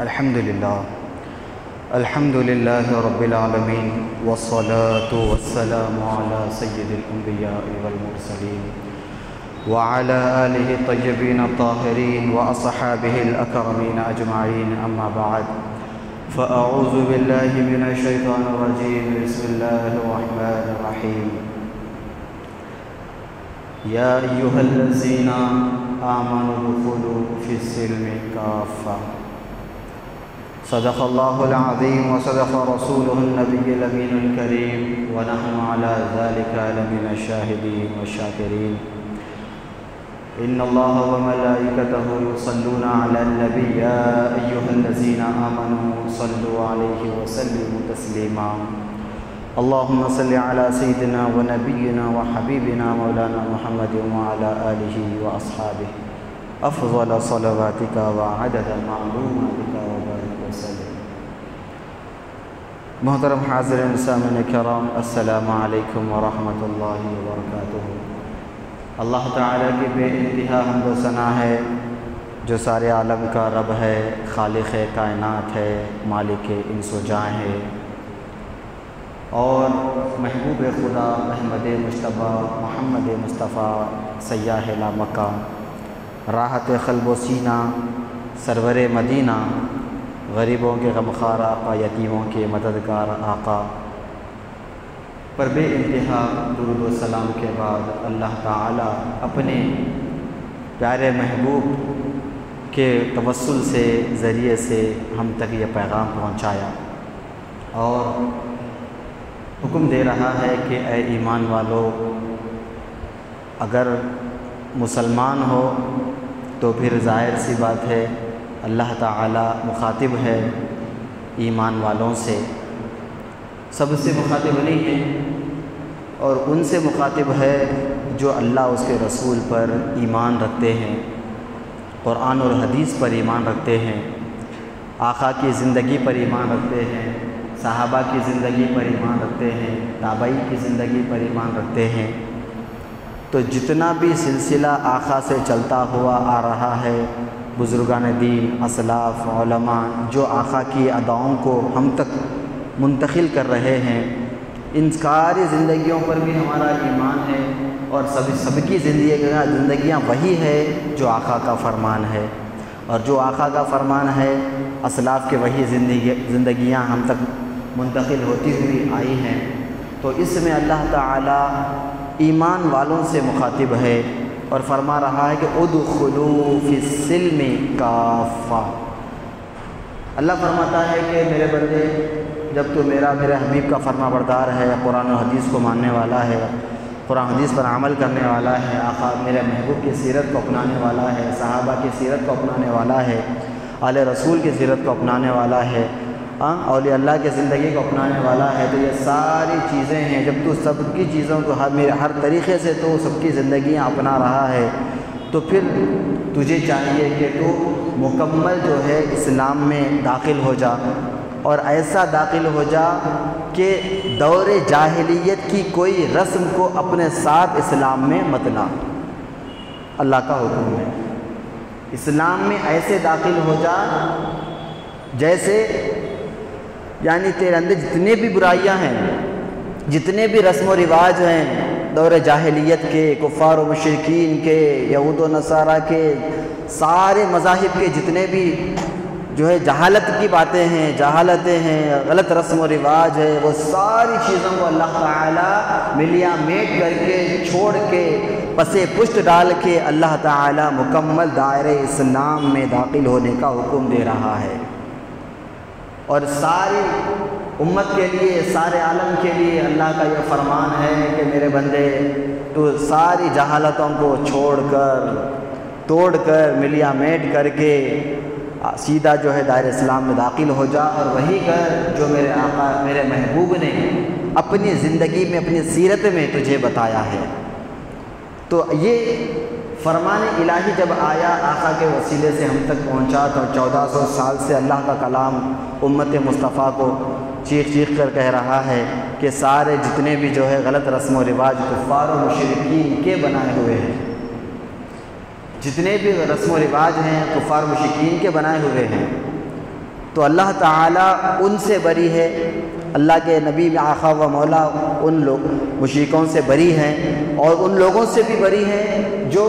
الحمد لله رب العالمين والصلاة والسلام على سيد الأنبياء والمرسلين وعلى آله الطيبين الطاهرين وأصحابه الأكرمين أجمعين، أما بعد، فأعوذ بالله من الشيطان الرجيم. بسم الله الرحمن الرحيم. يا أيها الذين آمنوا ادخلوا في السلم كافة. صدق الله العظيم وصدق رسوله النبي الأمين الكريم، ونحن على ذلك لمن الشاهدين والشاكرين. إن الله وملائكته يصلون على النبي يا أيها الذين آمنوا صلوا عليه وسلموا تسليما. اللهم صل على سيدنا ونبينا وحبيبنا مولانا محمد وعلى آله وأصحابه أفضل صلواتك وعدد معلوماتك وبارك وسلم. محترم حاضرین سامعین کرام، السلام علیکم ورحمۃ اللہ وبرکاتہ. اللہ تعالیٰ کی بے انتہا حمد و ثنا ہے جو سارے عالم کا رب ہے، خالق کائنات ہے، مالک انس و جاں ہے، اور محبوب خدا احمد مجتبی محمد مصطفیٰ سیاح لا مکہ، راحت قلب و سینہ، سرور مدینہ، غریبوں کے غمخوار آقا، یتیموں کے مددگار آقا پر بے انتہا درود و سلام کے بعد اللہ تعالیٰ اپنے پیارے محبوب کے توسل سے ذریعے سے ہم تک یہ پیغام پہنچایا اور حکم دے رہا ہے کہ اے ایمان والو، اگر مسلمان ہو تو پھر ظاہر سی بات ہے اللہ تعالیٰ مخاطب ہے ایمان والوں سے، سب سے مخاطب نہیں ہے، اور ان سے مخاطب ہے جو اللہ اس کے رسول پر ایمان رکھتے ہیں، قرآن اور حدیث پر ایمان رکھتے ہیں، آقا کی زندگی پر ایمان رکھتے ہیں، صحابہ کی زندگی پر ایمان رکھتے ہیں، تابعی کی زندگی پر ایمان رکھتے ہیں. تو جتنا بھی سلسلہ آقا سے چلتا ہوا آ رہا ہے، بزرگان دین، اسلاف، علماء جو آقا کی اداؤں کو ہم تک منتقل کر رہے ہیں، ان ساری زندگیوں پر بھی ہمارا ایمان ہے، اور سب کی زندگیاں وہی ہے جو آقا کا فرمان ہے، اور جو آقا کا فرمان ہے اسلاف کے وہی زندگیاں ہم تک منتقل ہوتی ہوئی آئی ہیں. تو اس میں اللہ تعالیٰ ایمان والوں سے مخاطب ہے اور فرما رہا ہے کہ ادخلوا فی السلم کافہ. اللہ فرماتا ہے کہ میرے بندے، جب تو میرے حبیب کا فرما بردار ہے، قرآن و حدیث کو ماننے والا ہے، قرآن حدیث پر عمل کرنے والا ہے، آقا میرے محبوب کی سیرت کو اپنانے والا ہے، صحابہ کی سیرت کو اپنانے والا ہے، آل رسول کی سیرت کو اپنانے والا ہے، اولیاء اللہ کی زندگی کو اپنانے والا ہے، تو یہ ساری چیزیں ہیں. جب تو سب کی چیزوں کو ہر طریقے سے تو سب کی زندگیاں اپنا رہا ہے، تو پھر تجھے چاہیے کہ تو مکمل جو ہے اسلام میں داخل ہو جا، اور ایسا داخل ہو جا کہ دور جاہلیت کی کوئی رسم کو اپنے ساتھ اسلام میں مت لا. اللہ کا حکم ہے، اسلام میں ایسے داخل ہو جا جیسے یعنی تیرے اندر جتنے بھی برائیاں ہیں، جتنے بھی رسم و رواج ہیں دور جاہلیت کے، کفار و مشرکین کے، یہود و نصارہ کے، سارے مذاہب کے جتنے بھی جو ہے جہالت کی باتیں ہیں، جہالتیں ہیں، غلط رسم و رواج ہے، وہ ساری چیزوں کو اللہ تعالیٰ ملیاں میٹ کر کے، چھوڑ کے، پسے پشت ڈال کے اللہ تعالیٰ مکمل دائرۂ اسلام میں داخل ہونے کا حکم دے رہا ہے. اور ساری امت کے لیے، سارے عالم کے لیے اللہ کا یہ فرمان ہے کہ میرے بندے، تو ساری جہالتوں کو چھوڑ کر، توڑ کر، ملیاں میٹ کر کے سیدھا جو ہے دائرۂ اسلام میں داخل ہو جا، اور وہی کر جو میرے آقا میرے محبوب نے اپنی زندگی میں، اپنی سیرت میں تجھے بتایا ہے. تو یہ فرمان الہی جب آیا، آقا کے وسیلے سے ہم تک پہنچا، تو 1400 سال سے اللہ کا کلام امت مصطفیٰ کو چیخ چیخ کر کہہ رہا ہے کہ سارے جتنے بھی جو ہے غلط رسم و رواج کفار و مشرکین کے بنائے ہوئے ہیں، جتنے بھی رسم و رواج ہیں کفار مشرکین کے بنائے ہوئے ہیں، تو اللہ تعالیٰ ان سے بری ہے، اللہ کے نبی میں آقا و مولا ان لوگ مشرکوں سے بری ہیں، اور ان لوگوں سے بھی بری ہیں جو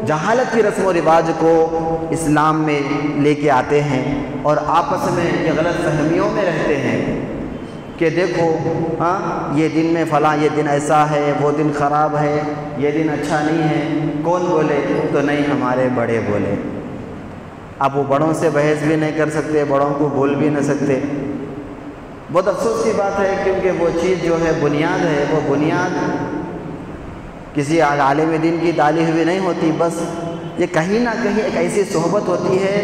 جہالت کی رسم و رواج کو اسلام میں لے کے آتے ہیں اور آپس میں یہ غلط فہمیوں میں رہتے ہیں کہ دیکھو یہ دن میں فلاں یہ دن ایسا ہے، وہ دن خراب ہے، یہ دن اچھا نہیں ہے، کون بولے؟ تو نہیں، ہمارے بڑے بولے۔ اب وہ بڑوں سے بحث بھی نہیں کر سکتے، بڑوں کو بول بھی نہ سکتے۔ بہت افسوس کی بات ہے، کیونکہ وہ چیز جو ہے بنیاد ہے، وہ بنیاد کسی عالم دین کی ڈالی ہوئی نہیں ہوتی، بس یہ کہیں نہ کہیں ایک ایسی صحبت ہوتی ہے،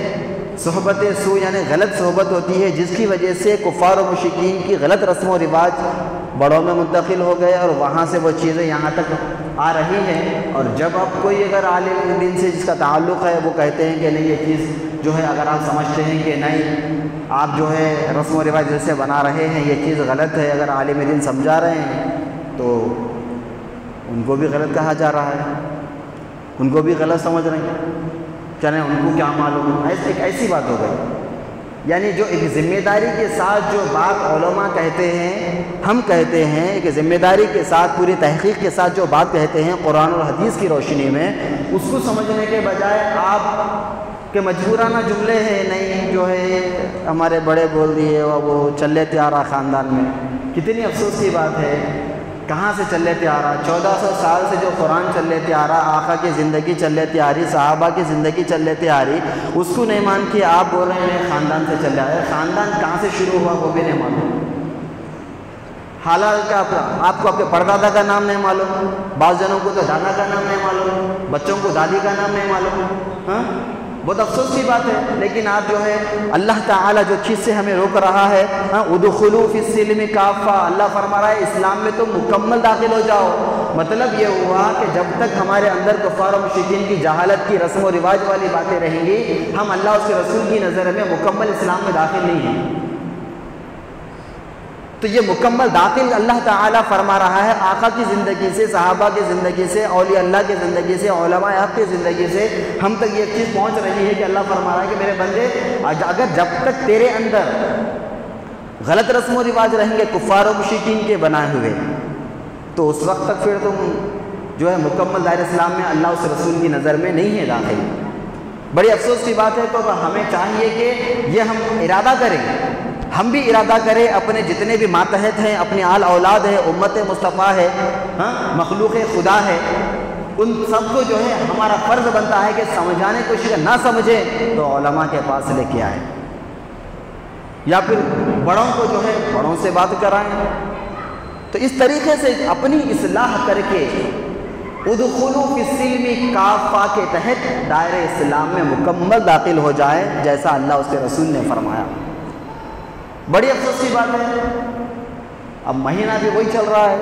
صحبت سو یعنی غلط صحبت ہوتی ہے، جس کی وجہ سے کفار و مشرکین کی غلط رسم و رواج بڑوں میں منتقل ہو گئے اور وہاں سے وہ چیزیں یہاں تک آ رہی ہیں۔ اور جب اب کوئی اگر عالم دین سے جس کا تعلق ہے وہ کہتے ہیں کہ نہیں یہ چیز جو ہے، اگر آپ سمجھتے ہیں کہ نہیں آپ جو ہے رسم و رواج جیسے بنا رہے ہیں یہ چیز غلط ہے، اگر عالم دین سمجھا رہے ہیں تو ان کو بھی غلط کہا جا رہا ہے، ان کو بھی غلط سمجھ رہے ہیں، چلیں ان کو کیا معلوم۔ ایک ایسی بات ہو گئی، یعنی جو ایک ذمہ داری کے ساتھ جو بات علماء کہتے ہیں، ہم کہتے ہیں کہ ذمہ داری کے ساتھ پوری تحقیق کے ساتھ جو بات کہتے ہیں قرآن اور حدیث کی روشنی میں، اس کو سمجھنے کے بجائے آپ کے مجبورانہ جملے ہیں، نہیں جو ہے ہمارے بڑے بول دیے وہ چل لیتے آ رہا خاندان میں۔ کتنی افسوس کی بات ہے، کہاں سے چل لیتے آ رہا؟ 1400 سال سے جو قرآن چل لیتے آ رہا، آقا کی زندگی چل لیتے آ رہی، صحابہ کی زندگی چل لیتے آ رہی، اس کو نہیں مان کے آپ بول رہے ہیں خاندان سے چل رہا ہے۔ خاندان کہاں سے شروع ہوا وہ بھی نہیں معلوم، حالات کا آپ کو آپ کے پردادا کا نام نہیں معلوم، بعض جنوں کو تو دادا کا نام نہیں معلوم، بچوں کو دادی کا نام نہیں معلوم۔ بہت افسوس کی بات ہے، لیکن آپ جو ہے اللہ تعالیٰ جو چیز سے ہمیں روک رہا ہے، ادخلوا فی السلم کافہ، اللہ فرما رہا ہے اسلام میں تو مکمل داخل ہو جاؤ۔ مطلب یہ ہوا کہ جب تک ہمارے اندر کفار و مشرکین کی جہالت کی رسم و رواج والی باتیں رہیں گی، ہم اللہ اس کے رسول کی نظر میں مکمل اسلام میں داخل نہیں ہیں۔ تو یہ مکمل داخل اللہ تعالیٰ فرما رہا ہے آقا کی زندگی سے، صحابہ کی زندگی سے، اولیاء اللہ کی زندگی سے، علماء حق کی زندگی سے ہم تک یہ چیز پہنچ رہی ہے کہ اللہ فرما رہا ہے کہ میرے بندے اگر جب تک تیرے اندر غلط رسم و رواج رہیں گے کفار و مشرکین کے بنائے ہوئے، تو اس وقت تک پھر تم جو ہے مکمل دائرہ اسلام میں اللہ اس رسول کی نظر میں نہیں ہے داخل۔ بڑی افسوس کی بات ہے، تو ہمیں چاہیے کہ یہ ہم ارادہ کریں، ہم بھی ارادہ کریں، اپنے جتنے بھی ماتحت ہیں، اپنی آل اولاد ہے، امت مصطفیٰ ہے، مخلوق خدا ہے، ان سب کو جو ہے ہمارا فرض بنتا ہے کہ سمجھانے کو شکر نہ سمجھے تو علماء کے پاس لے کے آئے، یا پھر بڑوں کو جو ہے بڑوں سے بات کرائیں۔ تو اس طریقے سے اپنی اصلاح کر کے ادخلوا فی السلم کافہ کے تحت دائرہ اسلام میں مکمل داخل ہو جائے، جیسا اللہ اس کے رسول نے فرمایا۔ بڑی افسوس کی بات ہے، اب مہینہ بھی وہی چل رہا ہے،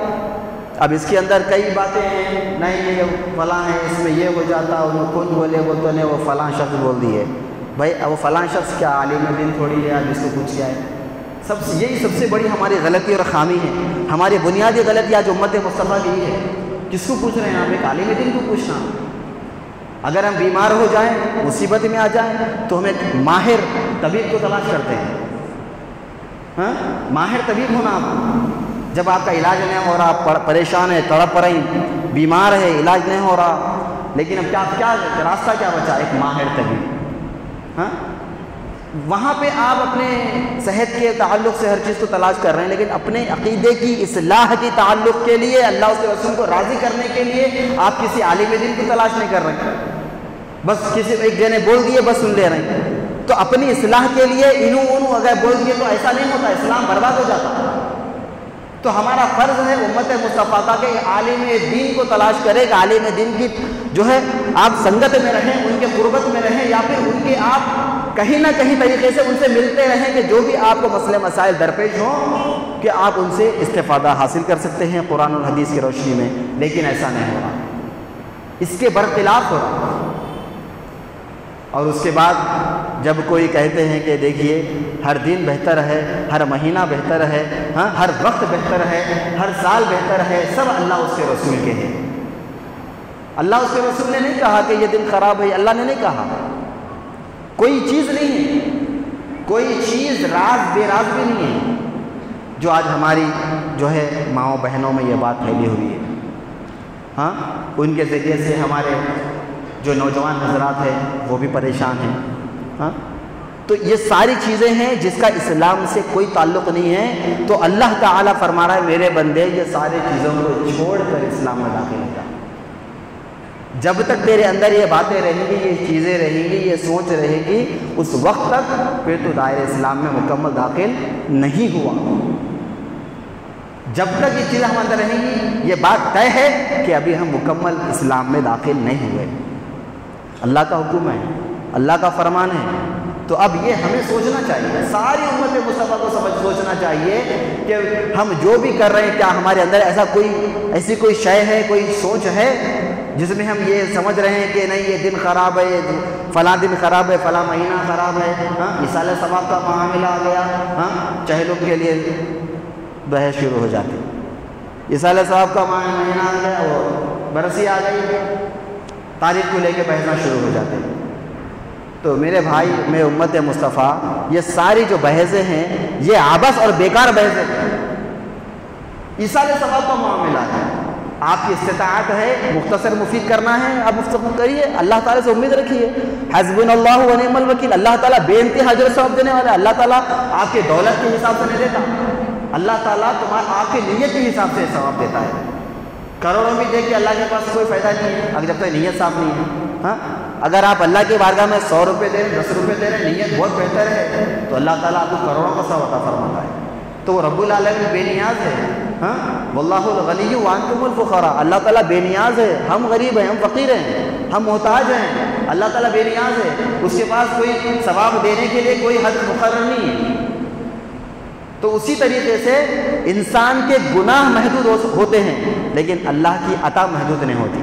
اب اس کے اندر کئی باتیں ہیں، نہیں یہ فلاں ہے، اس میں یہ ہو جاتا، انہوں کون بولے وہ تو نے وہ فلاں شخص بول دیے۔ بھائی وہ فلاں شخص کیا عالم دین تھوڑی ہے جس کو پوچھ گیا ہے؟ یہی سب سے بڑی ہماری غلطی اور خامی ہے، ہماری بنیادی غلطی آج امت مصطفیٰ کی ہے۔ کس کو پوچھ رہے ہیں آپ؟ ایک عالم دین کو پوچھنا۔ اگر ہم بیمار ہو جائیں، مصیبت میں آ جائیں، تو ہم ایک ماہر طبیب کو تلاش کرتے ہیں۔ ماہر طبیب ہونا، آپ جب آپ کا علاج نہیں ہو رہا، آپ پریشان ہیں، تڑپ رہے ہیں، بیمار ہے، علاج نہیں ہو رہا، لیکن اب کیا راستہ کیا بچا؟ ایک ماہر طبیب۔ وہاں پہ آپ اپنے صحت کے تعلق سے ہر چیز کو تلاش کر رہے ہیں، لیکن اپنے عقیدے کی اصلاح کی تعلق کے لیے، اللہ اس کے رسول کو راضی کرنے کے لیے آپ کسی عالم دین کو تلاش نہیں کر رہے ہیں، بس کسی ایک جنے بول دیے بس سن لے رہے ہیں۔ تو اپنی اصلاح کے لیے انہوں اگر بول دیے تو ایسا نہیں ہوتا، اسلام برباد ہو جاتا۔ تو ہمارا فرض ہے امت مصطفیٰ کا کہ عالم دین کو تلاش کرے، کہ عالم دین کی جو ہے آپ سنگت میں رہیں، ان کے قربت میں رہیں، یا پھر ان کے آپ کہیں نہ کہیں طریقے سے ان سے ملتے رہیں، کہ جو بھی آپ کو مسئلے مسائل درپیش ہوں کہ آپ ان سے استفادہ حاصل کر سکتے ہیں قرآن اور حدیث کی روشنی میں۔ لیکن ایسا نہیں ہو رہا، اس کے برخلاف ہو رہا۔ اور اس کے بعد جب کوئی کہتے ہیں کہ دیکھیے ہر دن بہتر ہے، ہر مہینہ بہتر ہے، ہر وقت بہتر ہے، ہر سال بہتر ہے، سب اللہ اس کے رسول کے ہیں۔ اللہ اس کے رسول نے نہیں کہا کہ یہ دن خراب ہے، اللہ نے نہیں کہا، کوئی چیز نہیں ہے۔ کوئی چیز راز بے راز بھی نہیں ہے جو آج ہماری جو ہے ماؤں بہنوں میں یہ بات پھیلی ہوئی ہے. ہاں ان کے ذریعے سے ہمارے جو نوجوان حضرات ہیں وہ بھی پریشان ہیں. ہاں تو یہ ساری چیزیں ہیں جس کا اسلام سے کوئی تعلق نہیں ہے. تو اللہ تعالیٰ فرما رہا ہے میرے بندے یہ ساری چیزوں کو چھوڑ کر اسلام میں داخل ہو جا. جب تک تیرے اندر یہ باتیں رہیں گی، یہ چیزیں رہیں گی، یہ سوچ رہے گی، اس وقت تک پھر تو دائرہ اسلام میں مکمل داخل نہیں ہوا. جب تک یہ چیزیں ہم اندر رہیں گی یہ بات طے ہے کہ ابھی ہم مکمل اسلام میں داخل نہیں ہوئے. اللہ کا حکم ہے، اللہ کا فرمان ہے. تو اب یہ ہمیں سوچنا چاہیے، ساری امت مصطفیٰ کو سوچنا چاہیے کہ ہم جو بھی کر رہے ہیں کیا ہمارے اندر ایسی کوئی شے ہے، کوئی سوچ ہے جس میں ہم یہ سمجھ رہے ہیں کہ نہیں یہ دن خراب ہے، فلاں دن خراب ہے، فلاں مہینہ خراب ہے. ہاں ایصال ثواب کا معاملہ آ گیا، ہاں چہلوں کے لیے بحث شروع ہو جاتی. ایصال ثواب کا مہینہ آ گیا، وہ برسی آ گئی، تاریخ کو لے کے بحثنا شروع ہو جاتے. تو میرے بھائی میں امت مصطفیٰ یہ ساری جو بحثیں ہیں یہ عبث اور بیکار بحثیں ہیں. ایصال ثواب کا معاملہ ہے، آپ کی استطاعت ہے مختصر مفید کرنا ہے، آپ مختصر کریے، اللہ تعالیٰ سے امید رکھیے. حسبنا اللہ و نعم الوکیل. اللہ تعالیٰ بے انتہا اجر ثواب دینے والا ہے. اللہ تعالیٰ آپ کے دولت کے حساب سے نہیں دیتا، اللہ تعالیٰ آپ کی نیت کے حساب سے ثواب دیتا ہے. کروڑوں بھی دے کے اللہ کے پاس کوئی فائدہ نہیں ہے اگر جب تک نیت صاف نہیں ہے. ہاں اگر آپ اللہ کی بارگاہ میں 100 روپے دے رہے، 10 روپے دے رہے، نیت بہت بہتر ہے تو اللہ تعالیٰ آپ کو کروڑوں کا ثواب عطا فرماتا ہے. تو وہ رب العالمین بے نیاز ہے. ہاں واللہ الغنی وانتم الفقراء. اللہ تعالیٰ بے نیاز ہے، ہم غریب ہیں، ہم فقیر ہیں، ہم محتاج ہیں. اللہ تعالیٰ بے نیاز ہے، اس کے پاس کوئی ثواب دینے کے لیے کوئی حد مقرر نہیں ہے. تو اسی طریقے سے انسان کے گناہ محدود ہوتے ہیں لیکن اللہ کی عطا محدود نہیں ہوتی.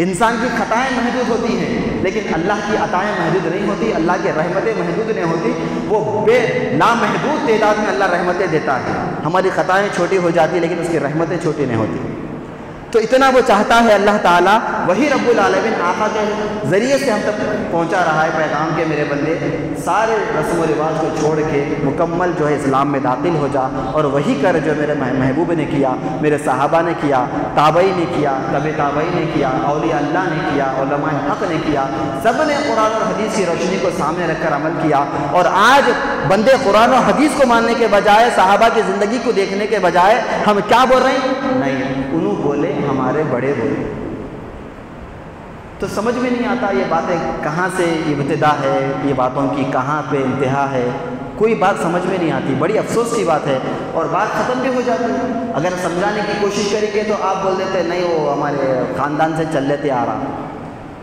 انسان کی خطائیں محدود ہوتی ہیں لیکن اللہ کی عطائیں محدود نہیں ہوتی، اللہ کی رحمتیں محدود نہیں ہوتی. وہ بے نامحدود تعداد میں اللہ رحمتیں دیتا ہے. ہماری خطائیں چھوٹی ہو جاتی لیکن اس کی رحمتیں چھوٹی نہیں ہوتی. تو اتنا وہ چاہتا ہے اللہ تعالیٰ، وہی رب العالمین آقا کے ذریعے سے ہم تک پہنچا رہا ہے پیغام کے میرے بندے سارے رسم و رواج کو چھوڑ کے مکمل جو ہے اسلام میں داخل ہو جا اور وہی کر جو میرے محبوب نے کیا، میرے صحابہ نے کیا، تابعی نے کیا، تبع تابعی نے کیا، اولیاء اللہ نے کیا، علماء حق نے کیا. سب نے قرآن اور حدیث کی روشنی کو سامنے رکھ کر عمل کیا. اور آج بندے قرآن و حدیث کو ماننے کے بجائے، صحابہ کی زندگی کو دیکھنے کے بجائے ہم کیا بول رہے ہیں؟ نہیں انہوں بولے، ہمارے بڑے بولے. تو سمجھ میں نہیں آتا یہ باتیں کہاں سے ابتدا ہے، یہ باتوں کی کہاں پہ انتہا ہے، کوئی بات سمجھ میں نہیں آتی. بڑی افسوس کی بات ہے اور بات ختم بھی ہو جاتی ہے. اگر سمجھانے کی کوشش کریں گے تو آپ بول دیتے نہیں وہ ہمارے خاندان سے چل لیتے آ رہا.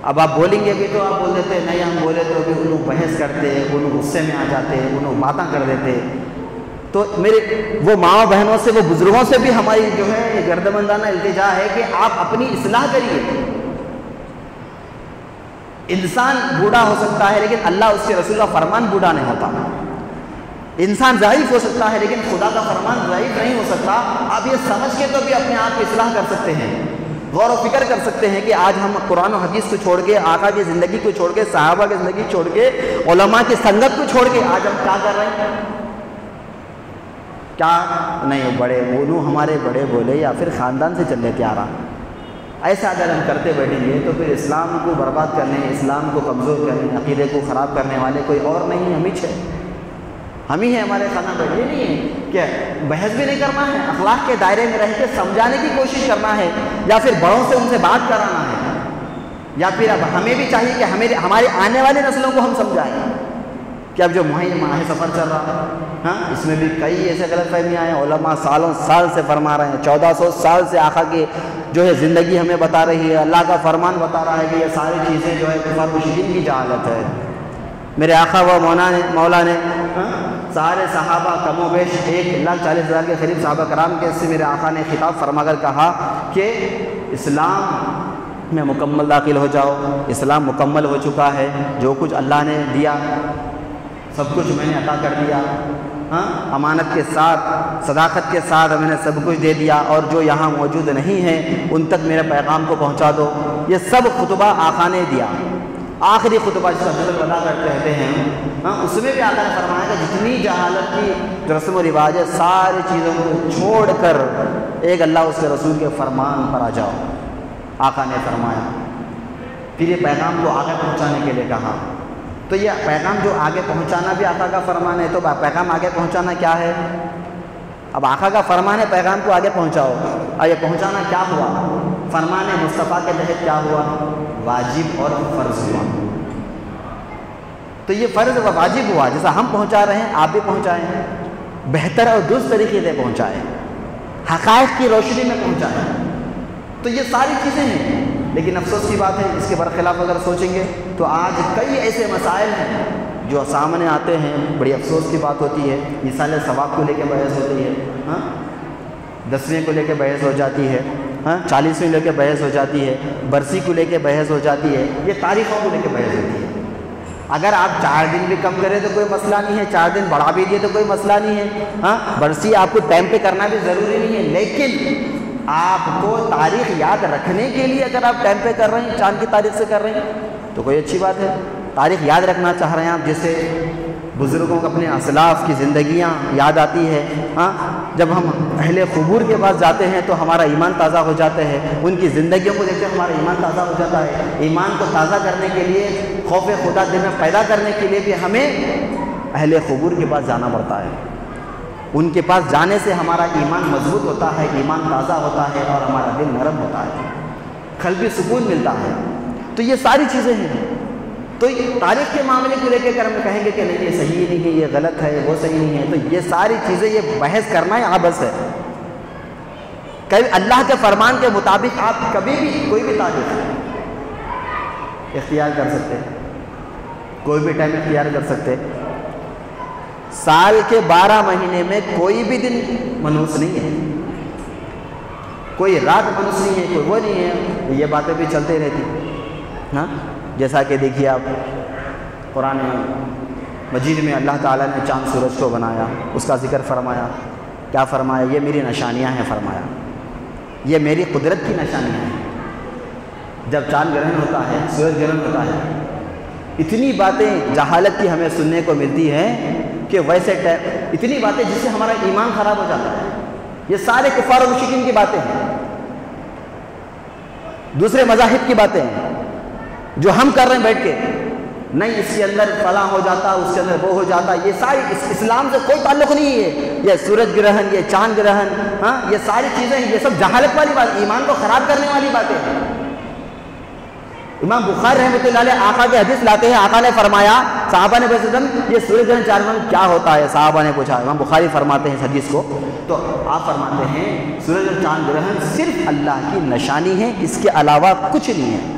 اب آپ بولیں گے بھی تو آپ بول دیتے نہیں ہم بولے تو بھی انہوں بحث کرتے، انہوں غصے میں آ جاتے، انہوں باتیں کر دیتے. تو میرے وہ ماں بہنوں سے، وہ بزرگوں سے بھی ہماری جو ہے یہ گردمندانہ التجا ہے کہ آپ اپنی اصلاح کریے. انسان بوڑھا ہو سکتا ہے لیکن اللہ اس کے رسول کا فرمان بوڑھا نہیں ہوتا. انسان ضعیف ہو سکتا ہے لیکن خدا کا فرمان ضعیف نہیں ہو سکتا. آپ یہ سمجھ کے تو بھی اپنے آپ کی اصلاح کر سکتے ہیں، غور و فکر کر سکتے ہیں کہ آج ہم قرآن و حدیث کو چھوڑ کے، آقا کی زندگی کو چھوڑ کے، صحابہ کی زندگی چھوڑ کے، علماء کی سنگت کو چھوڑ کے آج ہم کیا کر رہے ہیں. کیا نہیں بڑے بولوں ہمارے بڑے بولے یا پھر خاندان سے چل لیتے آ رہا. ایسا اگر ہم کرتے بیٹھیں گے تو پھر اسلام کو برباد کرنے، اسلام کو کمزور کرنے، عقیدے کو خراب کرنے والے کوئی اور نہیں، ہم ہی ہیں. ہمارے خاندان پر یہ نہیں ہے کہ بحث بھی نہیں کرنا ہے، اخلاق کے دائرے میں رہ کے سمجھانے کی کوشش کرنا ہے یا پھر بڑوں سے ان سے بات کرانا ہے، یا پھر اب ہمیں بھی چاہیے کہ ہمارے آنے والی نسلوں کو ہم سمجھائیں کہ اب جو ماہ سفر چل رہا ہے، ہاں اس میں بھی کئی ایسے غلط فہمیاں ہیں. علماء سالوں سال سے فرما رہے ہیں، 1400 سال سے آقا کی جو ہے زندگی ہمیں بتا رہی ہے، اللہ کا فرمان بتا رہا ہے کہ یہ ساری چیزیں جو ہے کفار مشرکین کی جہالت ہے. میرے آقا و مولا نے سارے صحابہ کم و بیش 1,40,000 کے قریب صحابہ کرام کے سے میرے آقا نے خطاب فرما کر کہا کہ اسلام میں مکمل داخل ہو جاؤ. اسلام مکمل ہو چکا ہے، جو کچھ اللہ نے دیا سب کچھ میں نے عطا کر دیا. ہاں امانت کے ساتھ، صداقت کے ساتھ میں نے سب کچھ دے دیا، اور جو یہاں موجود نہیں ہیں ان تک میرے پیغام کو پہنچا دو. یہ سب خطبہ آقا نے دیا. آخری خطبہ جس کا حضرت ادا کرتے رہتے ہیں اس میں بھی آقا نے فرمایا کہ جتنی جہالت کی جو رسم و رواج ہے ساری چیزوں کو چھوڑ کر ایک اللہ اس کے رسول کے فرمان پر آ جاؤ، آقا نے فرمایا۔ پھر یہ پیغام کو آگے پہنچانے کے لیے کہا، تو یہ پیغام جو آگے پہنچانا بھی آقا کا فرمان ہے، تو پیغام آگے پہنچانا کیا ہے؟ اب آقا کا فرمان ہے پیغام کو آگے پہنچاؤ، اور یہ پہنچانا کیا ہوا؟ فرمان مصطفیٰ کے تحت کیا ہوا؟ واجب اور فرض ہوا۔ تو یہ فرض و واجب ہوا، جیسا ہم پہنچا رہے ہیں آپ بھی پہنچائیں، بہتر اور درست طریقے سے پہنچائیں، حقائق کی روشنی میں پہنچائیں۔ تو یہ ساری چیزیں ہیں، لیکن افسوس کی بات ہے اس کے برخلاف اگر سوچیں گے تو آج کئی ایسے مسائل ہیں جو سامنے آتے ہیں، بڑی افسوس کی بات ہوتی ہے۔ مثال ثواب کو لے کے بحث ہوتی ہے، 10ویں کو لے کے بحث ہو جاتی ہے، 40ویں لے کے بحث ہو جاتی ہے، برسی کو لے کے بحث ہو جاتی ہے، یہ تاریخوں کو لے کے بحث ہوتی ہے۔ اگر آپ 4 دن بھی کم کریں تو کوئی مسئلہ نہیں ہے، 4 دن بڑھا بھی دیے تو کوئی مسئلہ نہیں ہے، برسی آپ کو ٹائم پہ کرنا بھی ضروری نہیں ہے، لیکن آپ کو تاریخ یاد رکھنے کے لیے اگر آپ ٹائم پہ کر رہے ہیں، چاند کی تاریخ سے کر رہے ہیں تو کوئی اچھی بات ہے۔ تاریخ یاد رکھنا چاہ رہے ہیں آپ، جیسے بزرگوں کو اپنے اسلاف کی زندگیاں یاد آتی ہے، جب ہم اہل قبور کے پاس جاتے ہیں تو ہمارا ایمان تازہ ہو جاتا ہے، ان کی زندگیوں کو دیکھ کر ہمارا ایمان تازہ ہو جاتا ہے۔ ایمان کو تازہ کرنے کے لیے، خوف خدا دل میں پیدا کرنے کے لیے بھی ہمیں اہل قبور کے پاس جانا پڑتا ہے۔ ان کے پاس جانے سے ہمارا ایمان مضبوط ہوتا ہے، ایمان تازہ ہوتا ہے اور ہمارا دل نرم ہوتا ہے، قلبی سکون ملتا ہے۔ تو یہ ساری چیزیں ہیں۔ تو تاریخ کے معاملے کو لے کے اگر ہم کہیں گے کہ نہیں یہ صحیح نہیں ہے، یہ غلط ہے، وہ صحیح نہیں ہے، تو یہ ساری چیزیں، یہ بحث کرنا ہی عبث ہے۔ کبھی اللہ کے فرمان کے مطابق آپ کبھی بھی کوئی بھی تاریخ اختیار کر سکتے، کوئی بھی ٹائم اختیار کر سکتے۔ سال کے 12 مہینے میں کوئی بھی دن منحوس نہیں ہے، کوئی رات منحوس نہیں ہے، کوئی وہ نہیں ہے، یہ باتیں بھی چلتے رہتی۔ جیسا کہ دیکھیے آپ قرآن مجید میں اللہ تعالیٰ نے چاند سورج کو بنایا، اس کا ذکر فرمایا، کیا فرمایا؟ یہ میری نشانیاں ہیں، فرمایا یہ میری قدرت کی نشانیاں ہیں۔ جب چاند گرہن ہوتا ہے، سورج گرہن ہوتا ہے، اتنی باتیں جہالت کی ہمیں سننے کو ملتی ہیں کہ ویسے اتنی باتیں جس سے ہمارا ایمان خراب ہو جاتا ہے۔ یہ سارے کفار و مشرکین کی باتیں ہیں، دوسرے مذاہب کی باتیں ہیں جو ہم کر رہے ہیں بیٹھ کے، نہیں اس کے اندر فلاں ہو جاتا، اس کے اندر وہ ہو جاتا، یہ ساری اسلام سے کوئی تعلق نہیں ہے۔ یہ سورج گرہن، یہ چاند گرہن، یہ ساری چیزیں، یہ سب جہالت والی بات، ایمان کو خراب کرنے والی باتیں ہیں۔ امام بخاری رحمۃ اللہ علیہ آقا کے حدیث لاتے ہیں، آقا نے فرمایا، صحابہ نے پوچھا یہ سورج گرہن چاند گرہن کیا ہوتا ہے؟ صحابہ نے پوچھا، امام بخاری فرماتے ہیں اس حدیث کو، تو آپ فرماتے ہیں سورج اور چاند گرہن صرف اللہ کی نشانی ہے، اس کے علاوہ کچھ نہیں ہے۔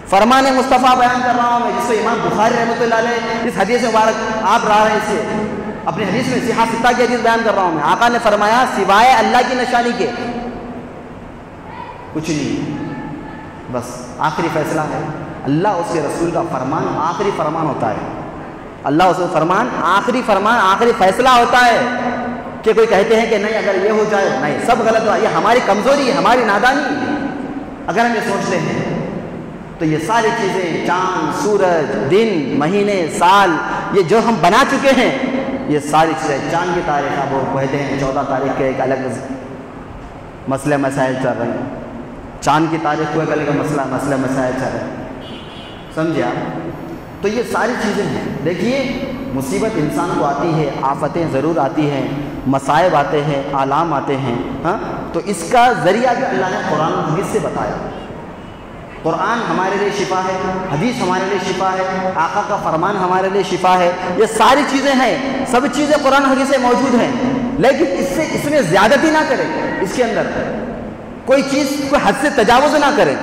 فرمان مصطفیٰ بیان کر رہا ہوں میں، جس کو امام بخاری رحمۃ اللہ علیہ اس حدیث مبارک آپ رہا ہے، اس سے اپنے حدیث میں صحیح 6 کی حدیث بیان کر رہا ہوں میں۔ آقا نے فرمایا سوائے اللہ کی نشانی کے کچھ نہیں، بس آخری فیصلہ ہے اللہ اس کے رسول کا فرمان، آخری فرمان ہوتا ہے، اللہ اس کا فرمان، آخری فیصلہ ہوتا ہے۔ کہ کوئی کہتے ہیں کہ نہیں اگر یہ ہو جائے، نہیں، سب غلط ہوا، یہ ہماری کمزوری ہے، ہماری نادانی ہے۔ اگر ہم یہ سوچتے ہیں تو یہ ساری چیزیں، چاند، سورج، دن، مہینے، سال، یہ جو ہم بنا چکے ہیں، یہ ساری چیزیں، چاند کی تاریخ اب وہ کہتے ہیں 14 تاریخ کے ایک الگ مسئلے مسائل چل رہے ہیں، چاند کی تاریخ کو ایک الگ مسئلے مسائل چل رہے ہیں، سمجھے آپ؟ تو یہ ساری چیزیں ہیں۔ دیکھیے مصیبت انسان کو آتی ہے، آفتیں ضرور آتی ہیں، مصائب آتے ہیں، آلام آتے ہیں، تو اس کا ذریعہ بھی اللہ نے قرآن و حدیث سے بتایا۔ قرآن ہمارے لیے شفا ہے، حدیث ہمارے لیے شفا ہے، آقا کا فرمان ہمارے لیے شفا ہے، یہ ساری چیزیں ہیں، سب چیزیں قرآن و حدیث سے موجود ہیں، لیکن اس میں زیادتی نہ کریں، اس کے اندر کوئی چیز کوئی حد سے تجاوز نہ کریں۔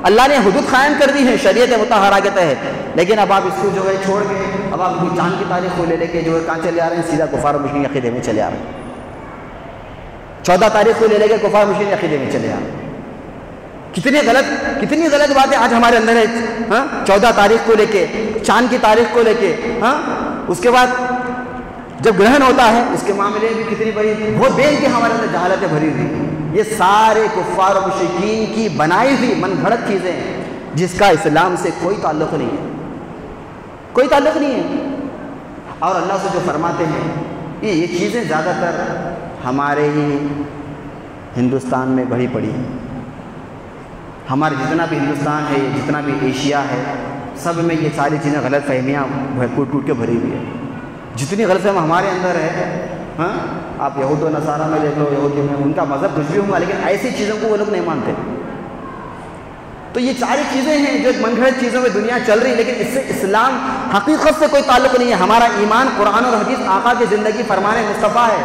اللہ نے حدود قائم کر دی ہے شریعت مطہرہ کے تحت، لیکن اب آپ اس کو جو ہے چھوڑ کے اب آپ چاند کی تاریخ کو لے کے جو ہے کہاں چلے آ رہے ہیں؟ سیدھا کفار و مشرکین عقیدے میں چلے آ رہے ہیں۔ 14 تاریخ کو لے کے کفار و مشرکین عقیدے میں چلے آ رہے ہیں۔ کتنی غلط باتیں آج ہمارے اندر ہے۔ 14 تاریخ کو لے کے، چاند کی تاریخ کو لے کے، اس کے بعد جب گرہن ہوتا ہے اس کے معاملے میں کتنی بڑی وہ بین کی ہمارے اندر جہالتیں بھری ہوئی۔ یہ سارے کفار و مشرکین کی بنائی ہوئی من گھڑت چیزیں ہیں، جس کا اسلام سے کوئی تعلق نہیں ہے، کوئی تعلق نہیں ہے. اور اللہ سے جو فرماتے ہیں یہ چیزیں زیادہ تر ہمارے ہی ہندوستان میں بڑھی پڑی ہیں. ہمارے جتنا بھی ہندوستان ہے، جتنا بھی ایشیا ہے، سب میں یہ ساری چیزیں غلط فہمیاں ٹوٹ ٹوٹ کے بھری ہوئی ہے. جتنی غلط فہم ہمارے اندر ہے، ہاں آپ یہود و نصارہ میں دیکھ لو، یہودی میں ان کا مذہب کچھ بھی ہوگا لیکن ایسی چیزوں کو وہ لوگ نہیں مانتے. تو یہ ساری چیزیں ہیں جو من گھڑت چیزوں میں دنیا چل رہی، لیکن اس سے اسلام حقیقت سے کوئی تعلق نہیں ہے. ہمارا ایمان قرآن اور حدیث آقا کی زندگی فرمان مصطفیٰ ہے.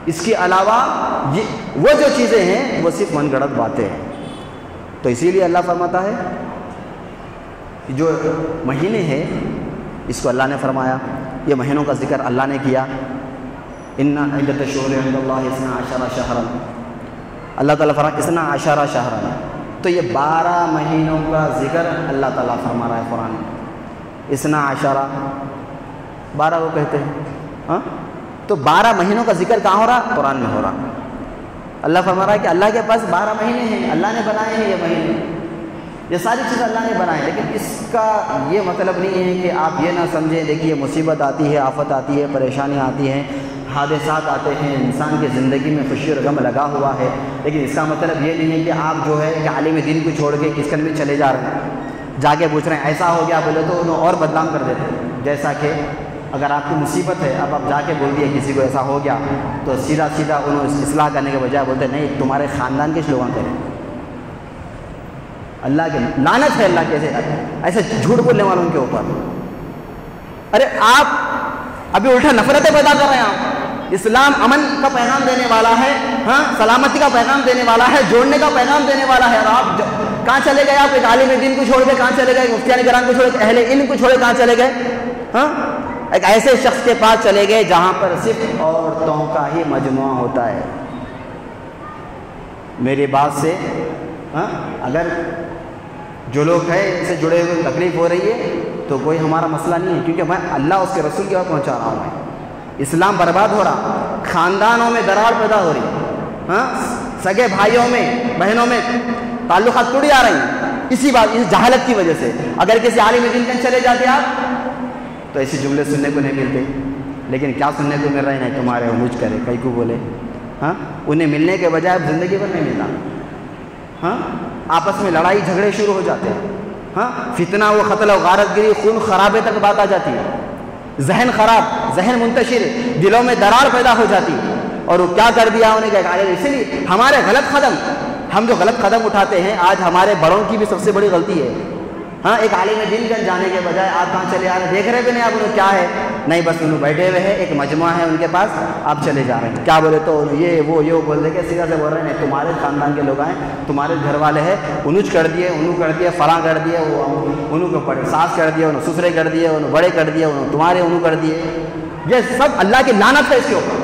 اس کے علاوہ وہ جو چیزیں ہیں وہ صرف من گھڑت باتیں ہیں. تو اسی لیے اللہ فرماتا ہے جو مہینے ہیں اس کو اللہ نے فرمایا، یہ مہینوں کا ذکر اللہ نے کیا. ان عدت الشہور عند اللہ 12 شہرا، اللہ تعالیٰ فرمایا 12 شہرا. تو یہ 12 مہینوں کا ذکر اللہ تعالیٰ فرما رہا ہے قرآن میں. 12 12 وہ کہتے ہیں، ہاں تو 12 مہینوں کا ذکر کہاں ہو رہا؟ قرآن میں ہو رہا. اللہ فرما رہا ہے کہ اللہ کے پاس 12 مہینے ہیں، اللہ نے بنائے ہیں یہ مہینے، یہ ساری چیزیں اللہ نے بنائے. لیکن اس کا یہ مطلب نہیں ہے کہ آپ یہ نہ سمجھیں دیکھیے مصیبت آتی ہے، آفت آتی ہے، پریشانیاں آتی ہیں، حادثات آتے ہیں، انسان کی زندگی میں خوشی اور غم لگا ہوا ہے، لیکن اس کا مطلب یہ نہیں ہے کہ آپ جو ہے کہ عالم دین کو چھوڑ کے کس میں چلے جا رہے ہیں، جا کے پوچھ رہے ہیں ایسا ہو گیا بولے تو انہوں اور بدنام کر دیتے ہیں. جیسا کہ اگر آپ کی مصیبت ہے، اب آپ جا کے بول دیے کسی کو ایسا ہو گیا تو سیدھا انہوں اصلاح کرنے کے بجائے بولتے نہیں تمہارے خاندان کے لوگوں کریں. اللہ کے لعنت ہے اللہ کے ایسے جھوٹ بولنے والوں کے اوپر. ارے آپ ابھی الٹا نفرتیں پیدا کر رہے ہیں. آپ اسلام امن کا پیغام دینے والا ہے، ہاں سلامتی کا پیغام دینے والا ہے، جوڑنے کا پیغام دینے والا ہے. اور آپ کہاں چلے گئے؟ آپ ایک عالم دین کو چھوڑ کے کہاں چلے گئے؟ مفتیان کرام کو چھوڑ کے، اہل علم کو چھوڑ کے کہاں چلے گئے؟ ہاں ایک ایسے شخص کے پاس چلے گئے جہاں پر صرف عورتوں کا ہی مجموعہ ہوتا ہے. میری بات سے ہاں اگر جو لوگ ہیں ان سے جڑے ہوئے تکلیف ہو رہی ہے تو کوئی ہمارا مسئلہ نہیں ہے، کیونکہ میں اللہ اس کے رسول کی بات پہنچا رہا ہوں. اسلام برباد ہو رہا، خاندانوں میں دراڑ پیدا ہو رہی، ہاں سگے بھائیوں میں بہنوں میں تعلقات ٹوٹ جا رہے ہیں اسی بات، اس جہالت کی وجہ سے. اگر کسی عالم دین کے چلے جاتے آپ تو ایسے جملے سننے کو نہیں ملتے، لیکن کیا سننے کو مل رہے ہیں؟ تمہارے مجھ کرے کئی کو بولے. ہاں انہیں ملنے کے بجائے اب زندگی بھر نہیں ملتا. ہاں آپس میں لڑائی جھگڑے شروع ہو جاتے ہیں. ہاں فتنہ و قتل و غارت گری، خون خرابے تک بات آ جاتی ہے. ذہن خراب، ذہن منتشر، دلوں میں دراڑ پیدا ہو جاتی. اور وہ کیا کر دیا انہیں کیا. اسی لیے ہمارے غلط قدم، ہم جو غلط قدم اٹھاتے ہیں آج ہمارے بڑوں کی بھی سب سے بڑی غلطی ہے. ہاں ایک عالم دین گنج جانے کے بجائے آپ کہاں چلے آ رہے ہیں؟ دیکھ رہے بھی نہیں آپ انہوں کیا ہے، نہیں بس انہوں بیٹھے ہوئے ہیں، ایک مجموعہ ہے ان کے پاس، آپ چلے جا رہے ہیں. کیا بولے تو یہ بول دے کے سیدھا سے بول رہے ہیں تمہارے خاندان کے لوگ ہیں، تمہارے گھر والے ہیں، انوج کر دیے، انہوں کر دیے، فلاں کر دیے، انہوں کو پڑے ساس کر دیے، انہوں سسرے کر دیے، انہوں بڑے کر دیے، انہوں تمہارے انہوں کر دیے. یہ سب اللہ کی لعنت ہے اس کے اوپر.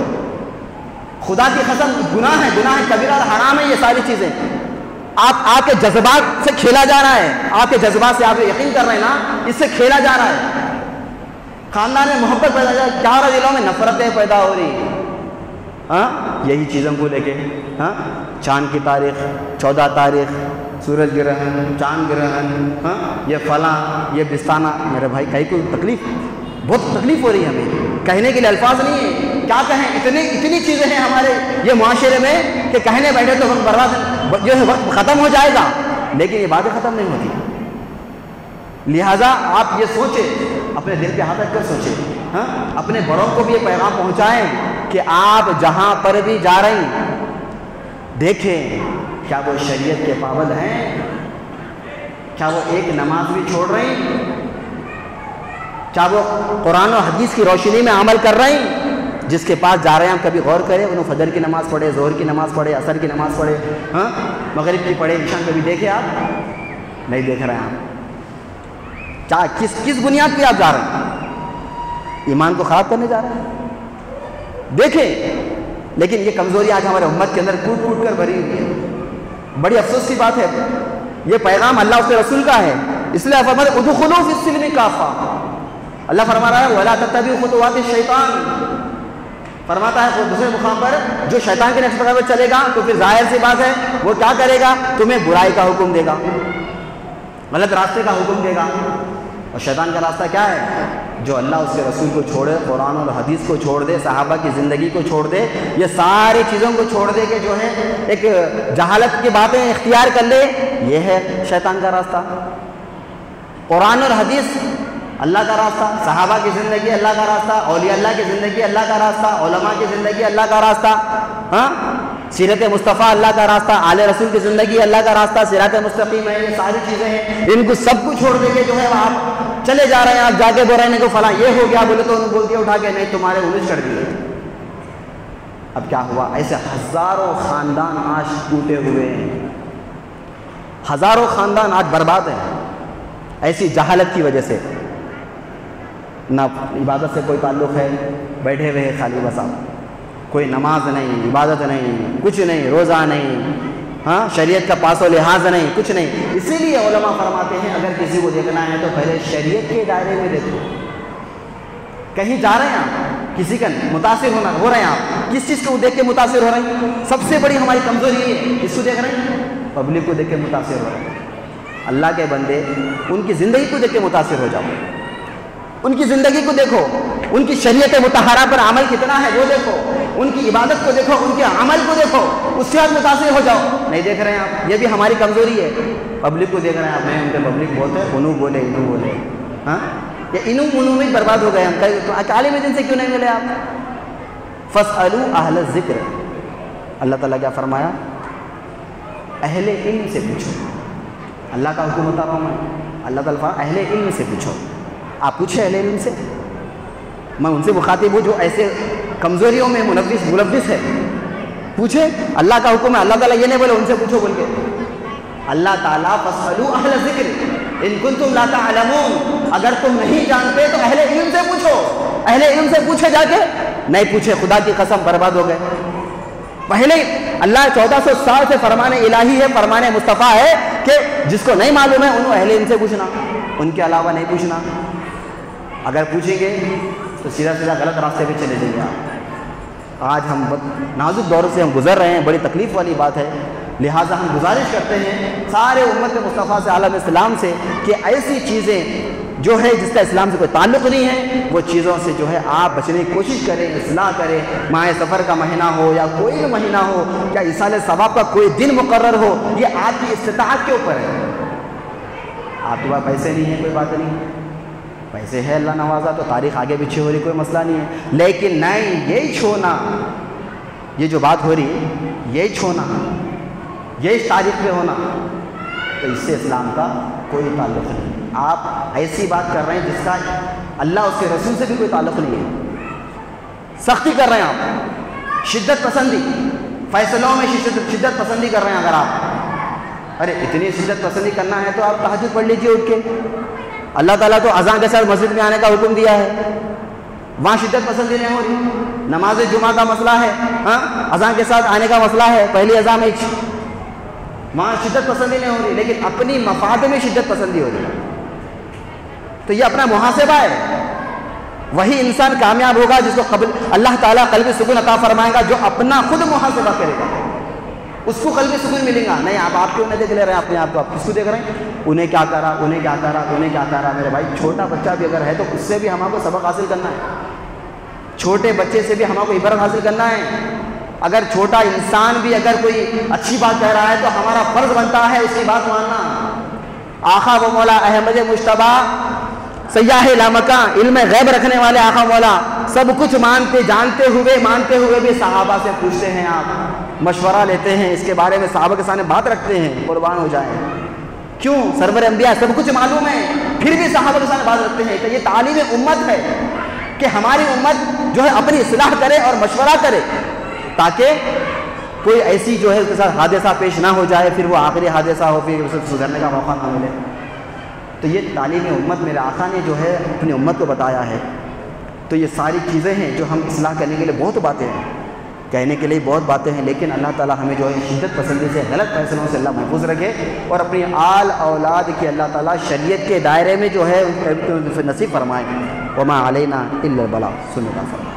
خدا کی قسم گناہ ہے کبیرہ اور حرام ہے یہ ساری چیزیں. آپ کے جذبات سے کھیلا جا رہا ہے، آپ کے جذبات سے آپ یقین کر رہے ہیں نا، اس سے کھیلا جا رہا ہے. خاندان میں محبت پیدا جا رہا ہے، کیا ہو رہا ہے؟ دلوں میں نفرتیں پیدا ہو رہی ہیں. ہاں یہی چیزوں کو لے کے، ہاں چاند کی تاریخ 14 تاریخ، سورج گرہن، چاند گرہن، ہاں یہ فلاں، یہ بستانہ. میرے بھائی کہیں کو تکلیف، بہت تکلیف ہو رہی ہے ہمیں، کہنے کے لیے الفاظ نہیں ہے. کیا کہیں، اتنی چیزیں ہیں ہمارے یہ معاشرے میں کہ کہنے بیٹھے تو وقت برباد جو ہے، وقت ختم ہو جائے گا، لیکن یہ باتیں ختم نہیں ہوتی. لہٰذا آپ یہ سوچیں، اپنے دل پہ ہاتھ رکھ کر سوچیں، ہاں اپنے بڑوں کو بھی یہ پیغام پہنچائیں کہ آپ جہاں پر بھی جا رہے ہیں دیکھیں کیا وہ شریعت کے پابند ہیں، کیا وہ ایک نماز بھی چھوڑ رہے ہیں، کیا وہ قرآن و حدیث کی روشنی میں عمل کر رہے ہیں. جس کے پاس جا رہے ہیں ہم کبھی غور کریں، انہوں فجر کی نماز پڑھے، ظہر کی نماز پڑھے، عصر کی نماز پڑھے، ہاں مغرب کی پڑھے، عشاء کبھی دیکھے آپ؟ نہیں دیکھ رہے ہیں. آپ کیا کس بنیاد پہ آپ جا رہے ہیں؟ ایمان کو خراب کرنے جا رہے ہیں؟ دیکھیں. لیکن یہ کمزوری آج ہمارے امت کے اندر ٹوٹ ٹوٹ کر بھری ہوئی ہے. بڑی افسوس کی بات ہے. یہ پیغام اللہ اس کے رسول کا ہے، اس لیے فرماتے ہیں ادخلوا فی السلم کافہ. اللہ فرما رہا ہے وَلَا تَتَّبِعُوا خُطُوَاتِ الشَّيْطَانِ. فرماتا ہے دوسرے مقام پر جو شیطان کے نقش قدم پر چلے گا تو پھر ظاہر سی بات ہے وہ کیا کرے گا؟ تمہیں برائی کا حکم دے گا. غلط راستے کا حکم دے گا. اور شیطان کا راستہ کیا ہے؟ جو اللہ اس کے رسول کو چھوڑے، قرآن اور حدیث کو چھوڑ دے، صحابہ کی زندگی کو چھوڑ دے، یہ ساری چیزوں کو چھوڑ دے کہ جو ہے ایک جہالت کی باتیں اختیار کر لے، یہ ہے شیطان کا راستہ. قرآن اور حدیث اللہ کا راستہ، صحابہ کی زندگی اللہ کا راستہ، اولیاء اللہ کی زندگی اللہ کا راستہ، علماء کی زندگی اللہ کا راستہ، ہاں سیرت مصطفیٰ اللہ کا راستہ، آل رسول کی زندگی اللہ کا راستہ، صراط مستقیم ہے. یہ ساری چیزیں ہیں، ان کو سب کو چھوڑ دے کے جو ہے آپ چلے جا رہے ہیں. آپ جا کے بول رہے ہیں کہ فلاں یہ ہو گیا، بولے تو انہوں بول دیا اٹھا کے نہیں تمہارے الجھ کر دیے. اب کیا ہوا؟ ایسے ہزاروں خاندان آج ٹوٹے ہوئے ہیں، ہزاروں خاندان آج برباد ہیں ایسی جہالت کی وجہ سے. نہ عبادت سے کوئی تعلق ہے، بیٹھے ہوئے ہیں خالی بس آپ، کوئی نماز نہیں، عبادت نہیں، کچھ نہیں، روزہ نہیں، ہاں شریعت کا پاس و لحاظ نہیں، کچھ نہیں. اسی لیے علماء فرماتے ہیں اگر کسی کو دیکھنا ہے تو پہلے شریعت کے دائرے میں دیکھو. کہیں جا رہے ہیں آپ، کسی کا متاثر ہو رہے ہیں آپ، کس چیز کو دیکھ کے متاثر ہو رہے ہیں؟ سب سے بڑی ہماری کمزوری یہ ہے، کس کو دیکھ رہے ہیں؟ پبلک کو دیکھ کے متاثر ہو رہے ہیں. اللہ کے بندے ان کی زندگی کو دیکھ کے متاثر ہو جاؤ، ان کی زندگی کو دیکھو، ان کی شریعت مطہرہ پر عمل کتنا ہے وہ دیکھو، ان کی عبادت کو دیکھو، ان کے عمل کو دیکھو، اس سے بعد متاثر ہو جاؤ. نہیں دیکھ رہے ہیں آپ، یہ بھی ہماری کمزوری ہے. پبلک کو دیکھ رہے ہیں آپ، نہیں ان کے پبلک بولتے ہیں انو بولے انو بولے، ہاں یہ انو میں برباد ہو گئے ہم. عالم دین سے کیوں نہیں ملے آپ؟ فاسألوا اہل الذکر. اللہ تعالیٰ کیا فرمایا؟ اہل علم سے پوچھو. اللہ کا حکم بتا رہا ہوں میں، اللہ تعالیٰ اہل علم سے پوچھو. آپ پوچھیں اہل علم سے، میں ان سے مخاطب ہوں جو ایسے کمزوریوں میں ملوث ہے. پوچھیں، اللہ کا حکم ہے. اللہ تعالیٰ یہ نہیں بولے ان سے پوچھو بول کے. اللہ تعالیٰ فاسألوا اہل الذکر ان کنتم لا تعلمون، اگر تم نہیں جانتے تو اہل علم سے پوچھو. اہل علم سے پوچھے جا کے، نہیں پوچھے خدا کی قسم برباد ہو گئے. پہلے اللہ 1400 سال سے فرمان الہی ہے، فرمان مصطفیٰ ہے کہ جس کو نہیں معلوم ہے انہوں اہل علم سے پوچھنا، ان کے علاوہ نہیں پوچھنا. اگر پوچھیں گے تو سیدھا غلط راستے پہ چلے جائیں گے آپ. آج ہم نازک دور سے ہم گزر رہے ہیں، بڑی تکلیف والی بات ہے. لہٰذا ہم گزارش کرتے ہیں سارے امت مصطفیٰ سے، عالم اسلام سے، کہ ایسی چیزیں جو ہے جس کا اسلام سے کوئی تعلق نہیں ہے وہ چیزوں سے جو ہے آپ بچنے کی کوشش کریں، اصلاح کریں. ماہ سفر کا مہینہ ہو یا کوئی بھی مہینہ ہو یا ایصال ثواب کا کوئی دن مقرر ہو، یہ آپ کی استطاعت کے اوپر ہے. آپ کے پاس پیسے نہیں ہیں کوئی بات نہیں، پیسے ہے اللہ نوازا تو تاریخ آگے پیچھے ہو رہی کوئی مسئلہ نہیں ہے. لیکن نہیں یہی چھونا، یہ جو بات ہو رہی یہی چھونا، یہی تاریخ پہ ہونا، تو اس سے اسلام کا کوئی تعلق نہیں. آپ ایسی بات کر رہے ہیں جس کا اللہ اس کے رسول سے بھی کوئی تعلق نہیں ہے. سختی کر رہے ہیں آپ، شدت پسندی، فیصلوں میں شدت پسندی کر رہے ہیں. اگر آپ ارے اتنی شدت پسندی کرنا ہے تو آپ تہجد پڑھ لیجیے اٹھ کے. اللہ تعالیٰ تو اذان کے ساتھ مسجد میں آنے کا حکم دیا ہے، وہاں شدت پسندی نہیں ہو رہی. نماز جمعہ کا مسئلہ ہے، ہاں اذان کے ساتھ آنے کا مسئلہ ہے، پہلی اذان میں وہاں شدت پسندی نہیں ہو رہی، لیکن اپنی مفاد میں شدت پسندی ہو رہی ہے. تو یہ اپنا محاسبہ ہے. وہی انسان کامیاب ہوگا جس کو اللہ تعالیٰ قلبی سکون عطا فرمائے گا، جو اپنا خود محاسبہ کرے گا اس کو قلبی سکون ملے گا. نہیں آپ کیوں نہیں دیکھ لے رہے ہیں اپنے آپ کو؟ آپ کس کو دیکھ رہے ہیں؟ انہیں کیا کرا، انہیں کیا کرا، انہیں کیا کرا. میرے بھائی چھوٹا بچہ بھی اگر ہے تو اس سے بھی ہمارے کو سبق حاصل کرنا ہے. چھوٹے بچے سے بھی ہمارے کو عبرت حاصل کرنا ہے. اگر چھوٹا انسان بھی اگر کوئی اچھی بات کہہ رہا ہے تو ہمارا فرض بنتا ہے اس کی بات ماننا. آقا و مولا احمد مجتبیٰ سیاح لامکاں، علم غیب رکھنے والے آقا مولا، سب کچھ جانتے ہوئے بھی صحابہ سے پوچھتے ہیں، آپ مشورہ لیتے ہیں اس کے بارے میں، صحابہ کے سامنے بات رکھتے ہیں. قربان ہو جائیں. کیوں؟ سرور انبیاء سب کچھ معلوم ہے پھر بھی صحابہ کے سامنے بات رکھتے ہیں. تو یہ تعلیم امت ہے کہ ہماری امت جو ہے اپنی اصلاح کرے اور مشورہ کرے تاکہ کوئی ایسی جو ہے اس کے ساتھ حادثہ پیش نہ ہو جائے، پھر وہ آخری حادثہ ہو، پھر اسے سدھرنے کا موقع نہ ملے. تو یہ تعلیم امت میرے آقا نے جو ہے اپنی امت کو بتایا ہے. تو یہ ساری چیزیں ہیں جو ہم اصلاح کرنے کے لیے بہت باتیں ہیں، کہنے کے لیے بہت باتیں ہیں، لیکن اللہ تعالیٰ ہمیں جو ہے شدت پسندی سے، غلط فیصلوں سے اللہ محفوظ رکھے اور اپنی آل اولاد کی اللہ تعالیٰ شریعت کے دائرے میں جو ہے نصیب فرمائے. وما علینا الا البلاغ. سنت فرمائے.